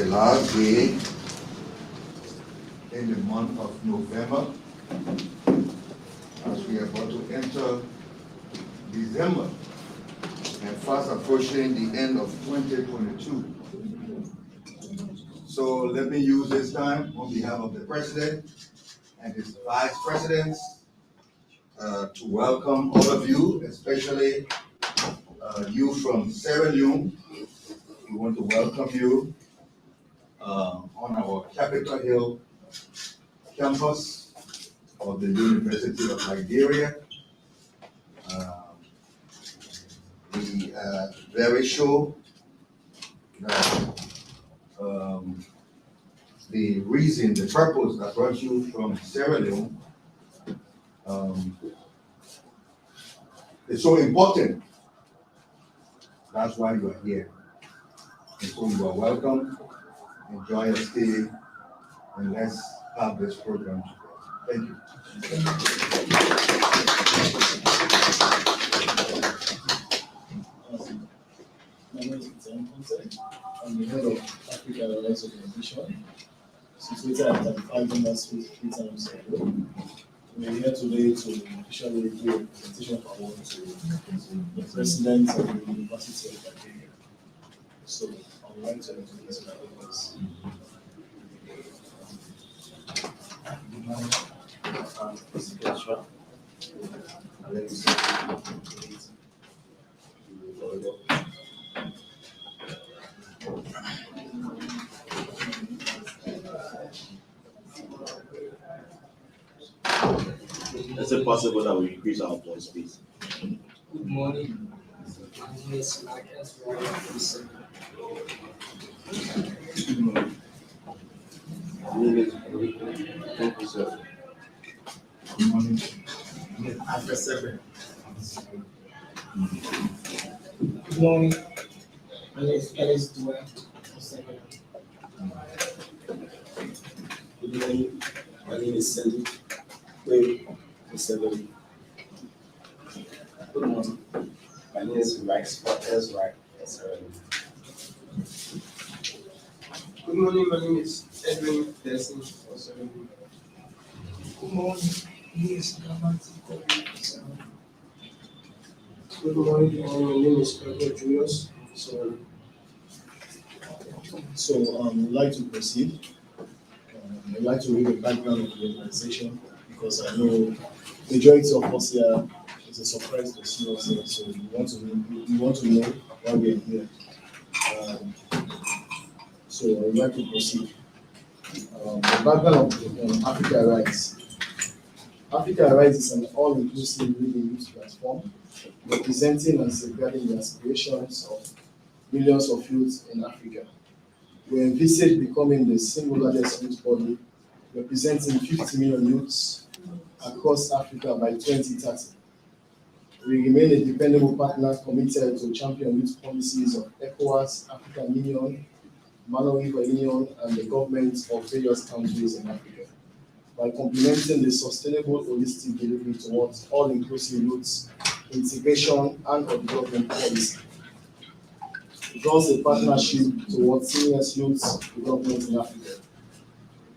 the last day in the month of November, as we are about to enter December and fast approaching the end of 2022. So let me use this time on behalf of the President and his Vice Presidents to welcome all of you, especially you from Sierra Leone. We want to welcome you on our Capitol Hill campus of the University of Liberia. We are very sure that the reason, the purpose that brought you from Sierra Leone is so important. That's why you are here. And so you are welcome. Enjoy your stay, and let's have this program together. Thank you. My name is Etienne Ponce. I'm the head of Africa Rights Organization, situated at 35 Dundas Street, Freetown, Sierra Leone. We are here today to officially do a presentation of award to the President of the University of Liberia. So I would like to introduce my members. Mr. Joshua. Is it possible that we increase our voice, please? Good morning. My name is Marcus Robinson. Good morning. My name is Enrico. Thank you, sir. Good morning. After 7. Good morning. My name is Ellis Dwayne. Good morning. My name is Sandy. Wait, Mr. Good morning. My name is Rex Cortez Wright. Good morning. My name is Edwin Dessing. Good morning. My name is Namati Kobe. Good morning, my name is Edward Julius. So we'd like to proceed. I'd like to read the background of the organization because I know majority of us here is a surprise to see us here. So we want to know why we are here. So I would like to proceed. The background of Africa Rights. Africa Rights is an all-inclusive reading youth platform representing and safeguarding the aspirations of millions of youth in Africa. We envisage becoming the single largest youth body representing 50 million youths across Africa by 2030. We remain a dependable partner committed to champion youth policies of ECOWAS, African Union, Malawi Union, and the governments of various countries in Africa by complementing the sustainable holistic delivery towards all-inclusive youth integration and development policy. Draws a partnership towards senior youth development in Africa.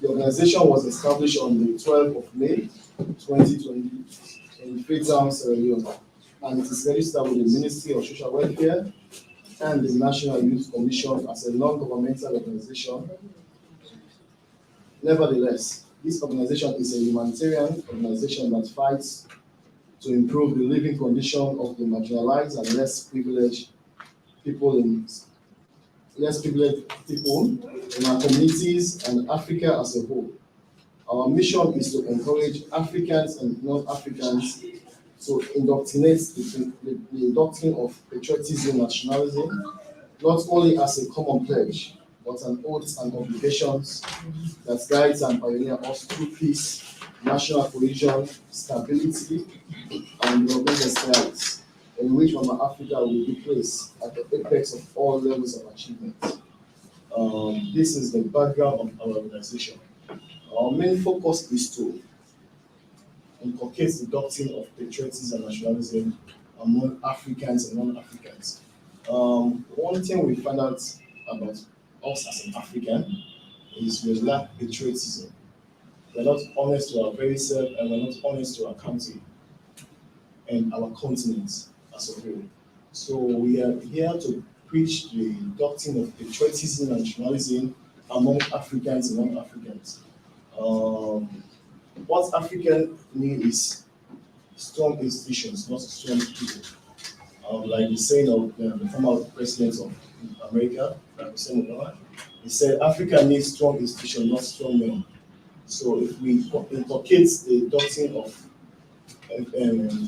The organization was established on the 12th of May 2020 in Freetown, Sierra Leone, and it is registered with the Ministry of Social Welfare and the National Youth Commission as a non-governmental organization. Nevertheless, this organization is a humanitarian organization that fights to improve the living condition of the marginalized and less privileged people in our communities and Africa as a whole. Our mission is to encourage Africans and non-Africans to indoctrinate the doctrine of patriotism and nationalism, not only as a common pledge, but an oath and obligations that guides and pioneer us through peace, national cohesion, stability, and development styles, in which Mama Africa will be placed at the apex of all levels of achievement. This is the background of our organization. Our main focus is to inculcate the doctrine of patriotism and nationalism among Africans and non-Africans. One thing we found out about us as an African is we lack patriotism. We're not honest to our very self and we're not honest to our country and our continent as a whole. So we are here to preach the doctrine of patriotism and nationalism among Africans and non-Africans. What African need is strong institutions, not strong people. Like the saying of the former president of America, President Obama, he said, Africa needs strong institutions, not strong men. So if we inculcate the doctrine of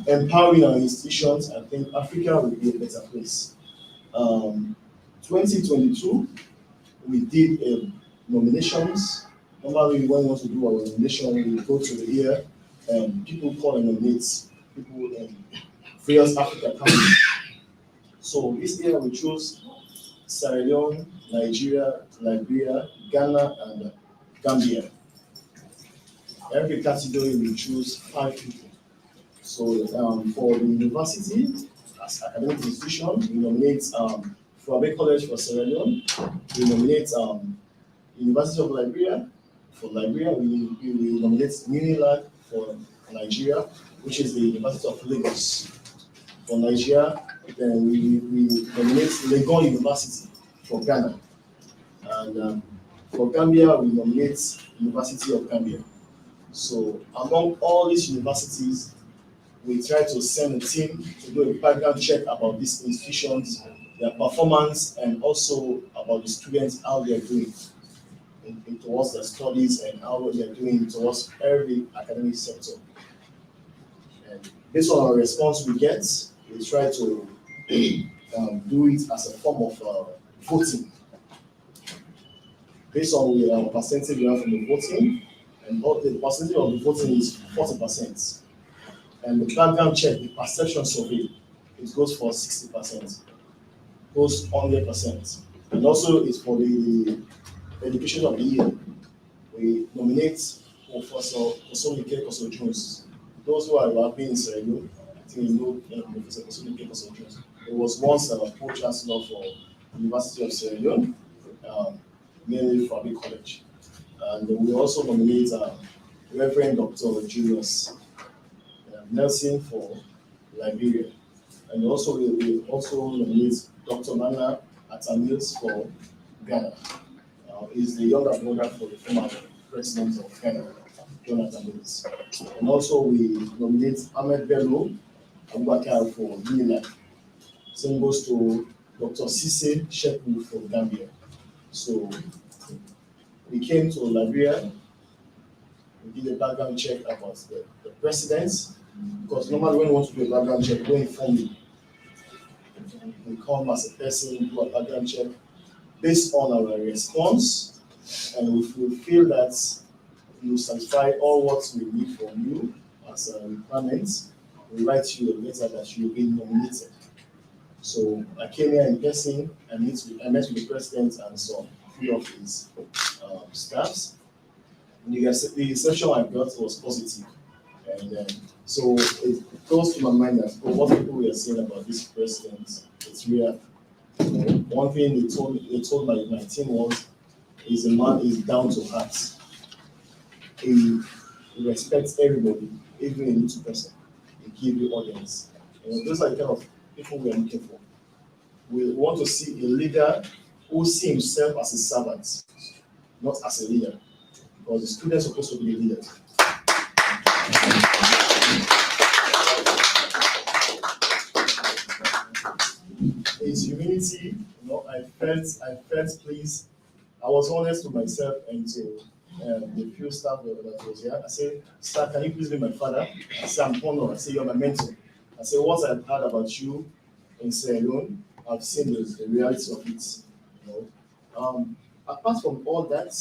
empowering our institutions, I think Africa will be a better place. 2022, we did nominations. Normally, when we want to do our nomination, we go to the year and people call and nominate people in various African countries. So this year we chose Sierra Leone, Nigeria, Liberia, Ghana, and Gambia. Every category we choose 5 people. So for the university, as academic institution, we nominate Fuabe College for Sierra Leone. We nominate University of Liberia. For Liberia, we nominate Unilag for Nigeria, which is the University of Lagos. For Nigeria, then we nominate Legon University for Ghana. And for Gambia, we nominate University of Gambia. So among all these universities, we try to send a team to do a background check about these institutions, their performance, and also about the students, how they are doing towards their studies and how they are doing towards every academic sector. And based on our response we get, we try to do it as a form of voting. Based on our percentage we have from the voting, and the percentage of the voting is 40%. And the background check, the perception survey, it goes for 60%, goes 100%. And also it's for the education of the year. We nominate Professor Kosomike Koso-Jones. Those who have been in Sierra Leone, I think you know Professor Kosomike Koso-Jones. He was once a pro-chancellor for the University of Sierra Leone, mainly for Abbey College. And we also nominate Reverend Dr. Julius Nelson for Liberia. And also we also nominate Dr. Nana Atta-Mills for Ghana. He's the younger brother for the former president of Ghana, Jonathan Mills. And also we nominate Ahmed Bello Abubakar for Unilag. Same goes to Dr. Sise Sheku for Gambia. So we came to Liberia, we did a background check about the presidents, because normally when we want to do a background check, we inform you. We come as a person, do a background check based on our response, and if we feel that you satisfy all what we need from you as a requirement, we write you a letter that you've been nominated. So I came here in person, I met with the president and some few of his staffs. The reception I got was positive. And so it goes to my mind that what people were saying about this president, it's real. One thing they told my team was, is a man is down to earth. He respects everybody, even a little person. He gives you audience. Those are the kind of people we are looking for. We want to see a leader who sees himself as a servant, not as a leader, because the students are supposed to be the leaders. His humility, I felt pleased. I was honest to myself and to the few staff that was here. I said, "Sir, can you please be my father?" I said, "I'm honored." I said, "You're my mentor." I said, "What I've heard about you in Sierra Leone, I've seen the reality of it." Apart from all that,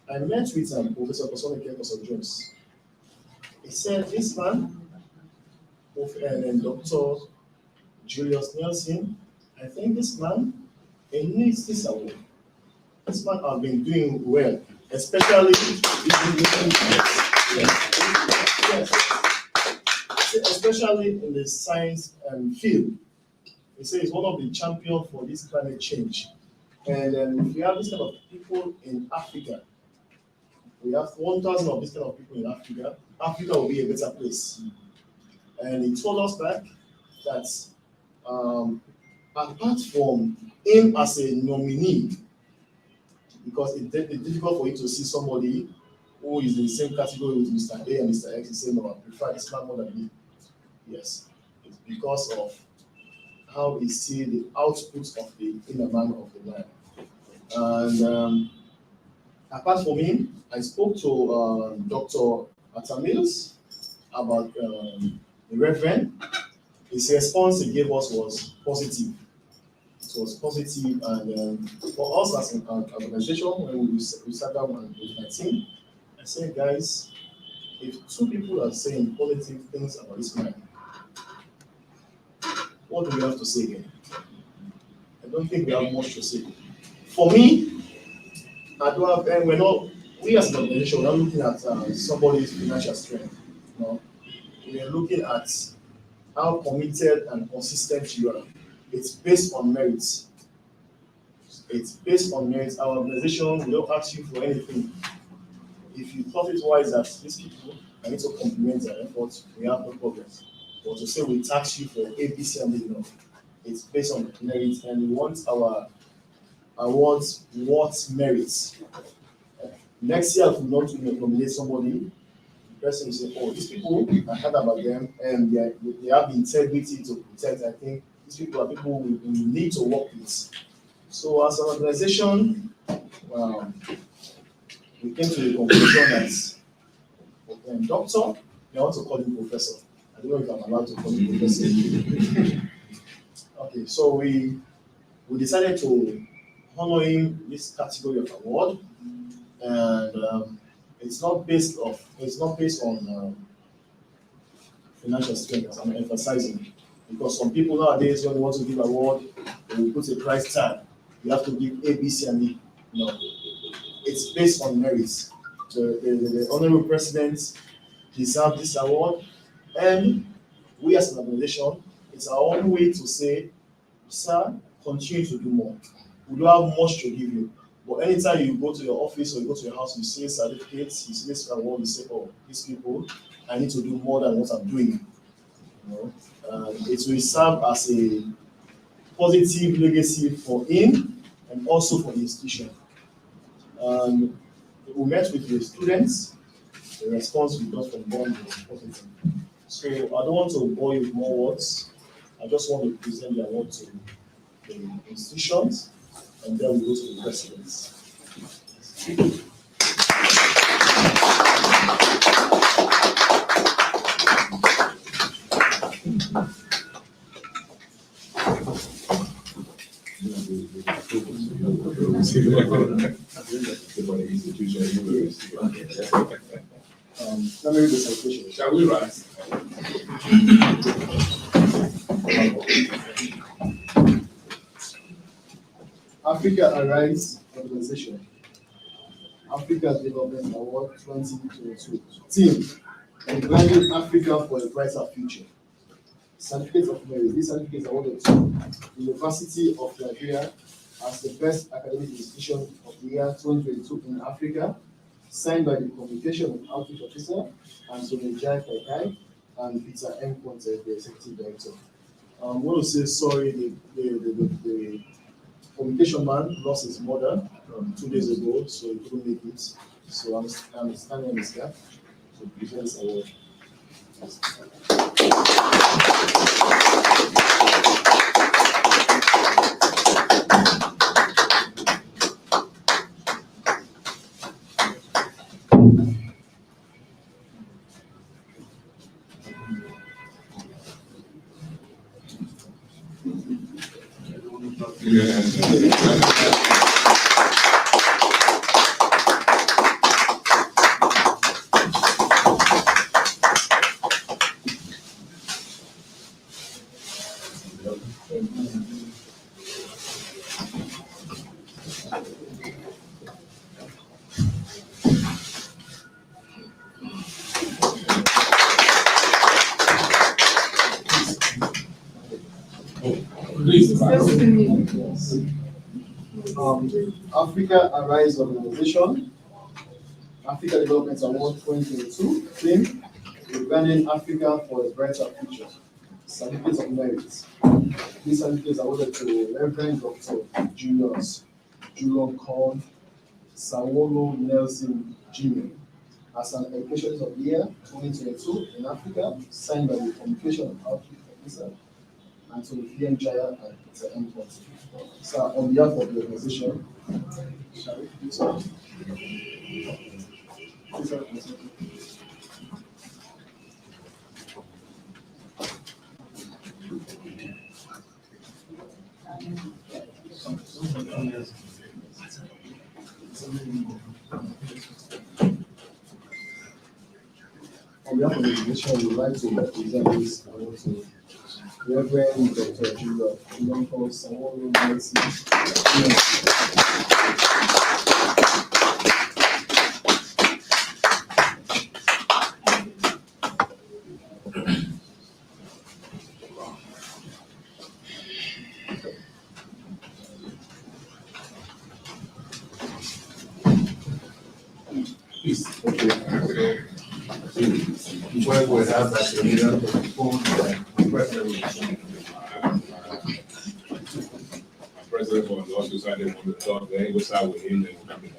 I met with Professor Kosomike Koso-Jones. He said, "This man, and Dr. Julius Nelson, I think this man, he needs this award. This man has been doing well, especially especially in the science field." He says he's one of the champions for this climate change. And then if we have this kind of people in Africa, we have 1,000 of this kind of people in Africa, Africa will be a better place. And he told us back that apart from him as a nominee, because it's difficult for you to see somebody who is in the same category with Mr. A and Mr. X and say, no, I prefer this man more than me. Yes, it's because of how he see the output of the inner man of the man. And apart from him, I spoke to Dr. Atamils about the Reverend. His response he gave us was positive. It was positive, and for us as an organization, when we sat down with my team, I said, guys, if two people are saying positive things about this man, what do we have to say again? I don't think we have much to say. For me, I don't have, we as an organization, we're not looking at somebody's financial strength. No, we are looking at how committed and consistent you are. It's based on merits. It's based on merits. Our organization, we don't ask you for anything. If you thought it wise that these people, I need to compliment their efforts, we have no problem. But to say we tax you for ABC and D, no. It's based on merits, and we want our awards what merits. Next year, if we want to nominate somebody, the person will say, oh, these people, I heard about them, and they have the integrity to protect. I think these people are people we need to work with. So as an organization, we came to the conclusion that doctor, I want to call him professor. I don't know if I'm allowed to call him professor. Okay, so we decided to honor him this category of award, and it's not based on financial strength, as I'm emphasizing, because some people nowadays, when they want to give award, they will put a price tag. You have to give A, B, C, and D. No, it's based on merits. The honorable president deserves this award, and we as an organization, it's our own way to say, sir, continue to do more. We don't have much to give you, but anytime you go to your office or you go to your house, you see certificates, you see this award, you say, oh, these people, I need to do more than what I'm doing. You know, it will serve as a positive legacy for him and also for the institution. We met with the students. The response we got from them was positive. So I don't want to bore you with more words. I just want to present the award to the institutions, and then we go to the presidents. Let me read the citation. Shall we rise? Africa Arise Organization, Africa's Development Award 2022. Team, Igniting Africa for a Brighter Future. Certificate of Merit. This certificate is awarded to the University of Nigeria as the best academic institution of the year 2022 in Africa, signed by the Communication and Outreach Officer, Anthony Jai Kaikai, and Peter M. Conte, the Executive Director. I want to say sorry, the communication man lost his mother 2 days ago, so he couldn't make it. So I'm standing on his gap to present this award. Please, Yes. Africa Arise Organization, Africa Development Award 2022, theme, Rebranding Africa for a Brighter Future. Certificates of Merit. These certificates are awarded to Reverend Dr. Julius Julon Korn Sawolo Nelson Jr. as an Educationist of the Year 2022 in Africa, signed by the Communication and Outreach Officer and to PM Jaya and Peter M. Ponti. So, on behalf of the organization, shall we please start? On behalf of the organization, we would like to present this award to Reverend Dr. Julius Julon Korn Sawolo Nelson Okay. Before we have that, the leader of the phone, the president. President was also decided on the thought, then we'll start with him, then we'll come back.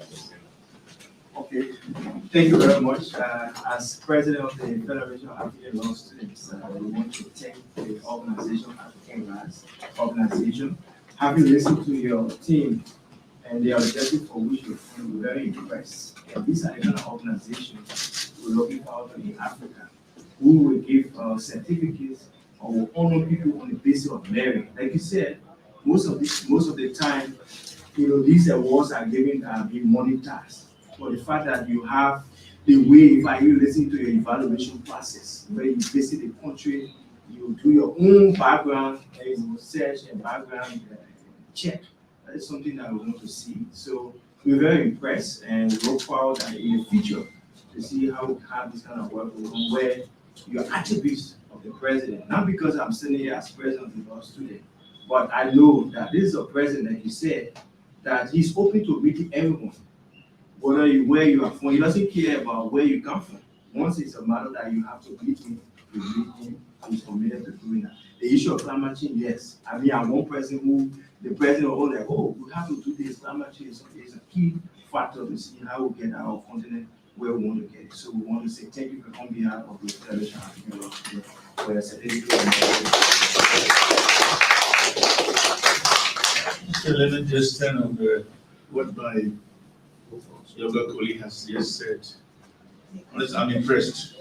Okay, thank you very much. As president of the Federation of African Law Students, we want to thank the organization, African Rights Organization. Having listened to your team and the objective for which you feel very impressed. And these are the kind of organizations we're looking forward to in Africa, who will give certificates or will honor people on the basis of merit. Like you said, most of the time, these awards are given being monetized. For the fact that you have the way, if I you listen to your evaluation process, where you visit the country, you do your own background research and background check. That is something that we want to see. So we're very impressed and we look forward in the future to see how we have this kind of work where your attributes of the president, not because I'm sitting here as president of the law student, but I know that this is a president, like you said, that he's open to meeting everyone, where you are from. He doesn't care about where you come from. Once it's a matter that you have to meet him, you meet him, he's committed to doing that. The issue of climate change, yes. I mean, I'm one person who the president will like, oh, we have to do this. Climate change is a key factor to see how we get our continent where we want to get it. So we want to say thank you on behalf of the Federation of African Law Students for your certificate. So let me just stand on what my younger colleague has just said. Honestly, I'm impressed.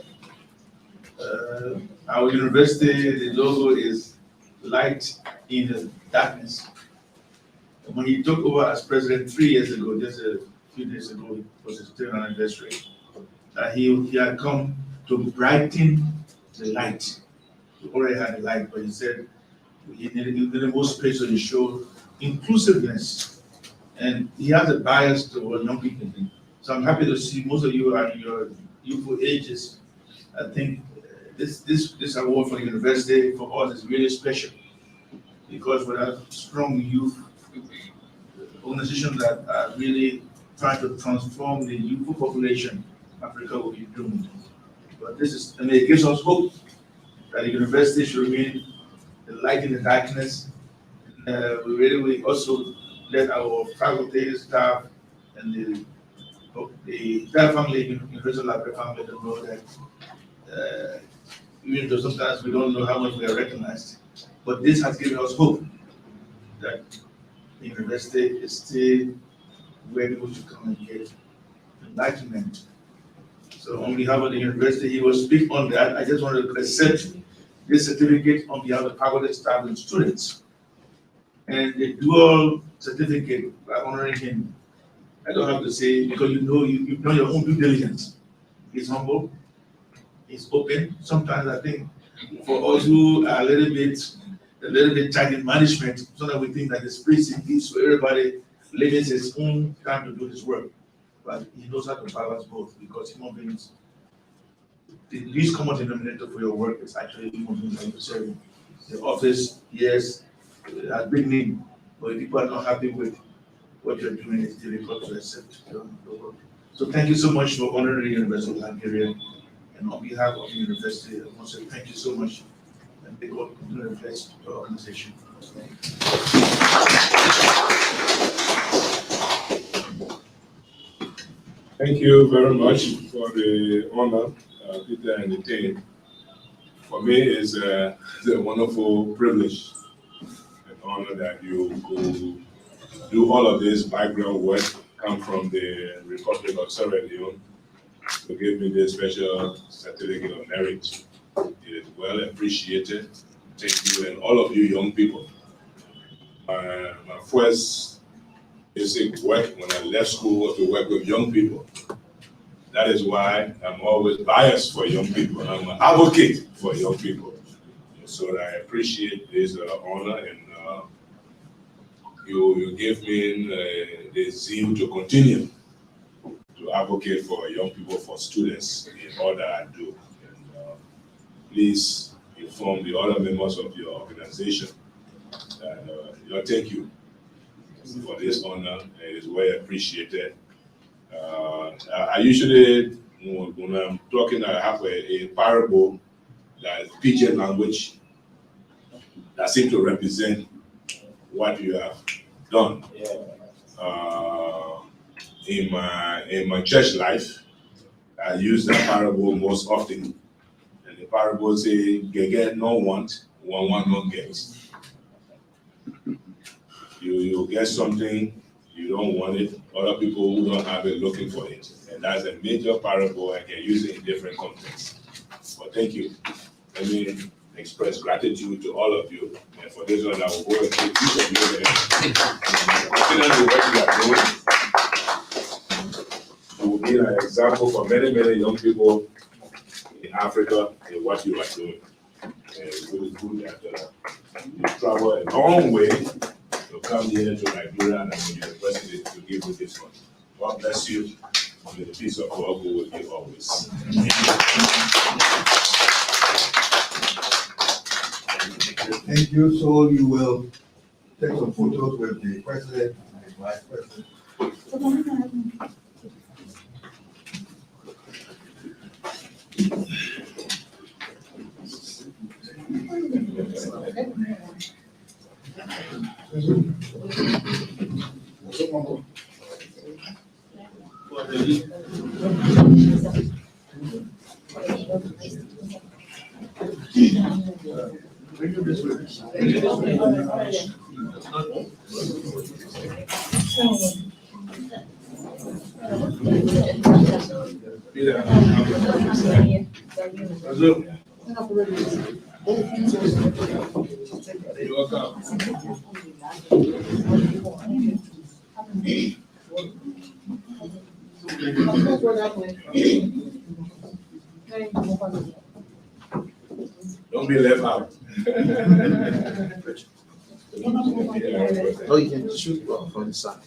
Our university, the logo is light in the darkness. When he took over as president 3 years ago, just a few days ago, it was his 10th anniversary, he had come to brighten the light. He already had a light, but he said he needed more space to show inclusiveness. And he has a bias toward young people. So I'm happy to see most of you are in your youthful ages. I think this award for the university for us is really special because we have strong youth organizations that are really trying to transform the youthful population. Africa will be doomed. But it gives us hope that the university should remain the light in the darkness. We also let our faculty, staff, and the entire family, University of Liberia family, to know that even though sometimes we don't know how much we are recognized, but this has given us hope that the university is still where people should come and get enlightenment. So on behalf of the university, he will speak on that. I just want to accept this certificate on behalf of the faculty, staff, and students. And the dual certificate by honoring him, I don't have to say, because you've done your own due diligence. He's humble, he's open. Sometimes I think for us who are a little bit tight in management, sometimes we think that the space he gives to everybody limits his own time to do this work. But he knows how to balance both because human beings, the least common denominator for your work is actually human beings that you're serving. The office, yes, has big name, but if people are not happy with what you're doing is difficult to accept. So thank you so much for honoring the University of Liberia. And on behalf of the university, I want to say thank you so much. And may God continue to bless your organization. Thank you very much for the honor, Peter and the team. For me, it's a wonderful privilege and honor that you could do all of this background work, come from the Republic of Sierra Leone to give me this special certificate of merit. It is well appreciated. Thank you, and all of you young people. My first basic work when I left school was to work with young people. That is why I'm always biased for young people. I'm an advocate for young people. So I appreciate this honor, and you give me the zeal to continue to advocate for young people, for students in all that I do. And, please inform the other members of your organization that thank you for this honor. It is well appreciated. I usually, when I'm talking, I have a parable that is pidgin language that seems to represent what you have done. In my church life, I use that parable most often. And the parable says, "Get no want, one no get." You get something, you don't want it, other people who don't have it looking for it. And that's a major parable. I can use it in different contexts. But thank you. Let me express gratitude to all of you. And for this one, I will go and take each of you there. Consider the work you are doing. You will be an example for many, many young people in Africa in what you are doing. And it's really good that you travel a long way to come here to Nigeria and to the university to give you this one. God bless you. May the peace of God go with you always. Thank you. So you will take some photos with the president and the vice president. You're welcome. Don't be left out. Oh, you can shoot from the side.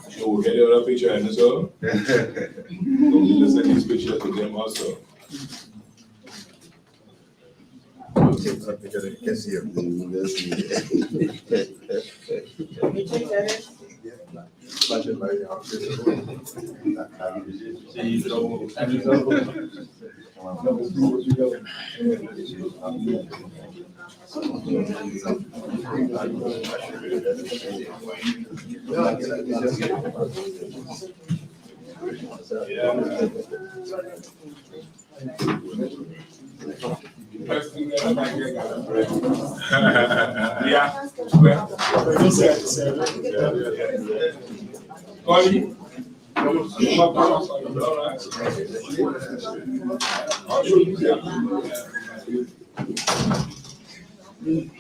So we'll get the other picture and so. We'll send this picture to them also. Yeah.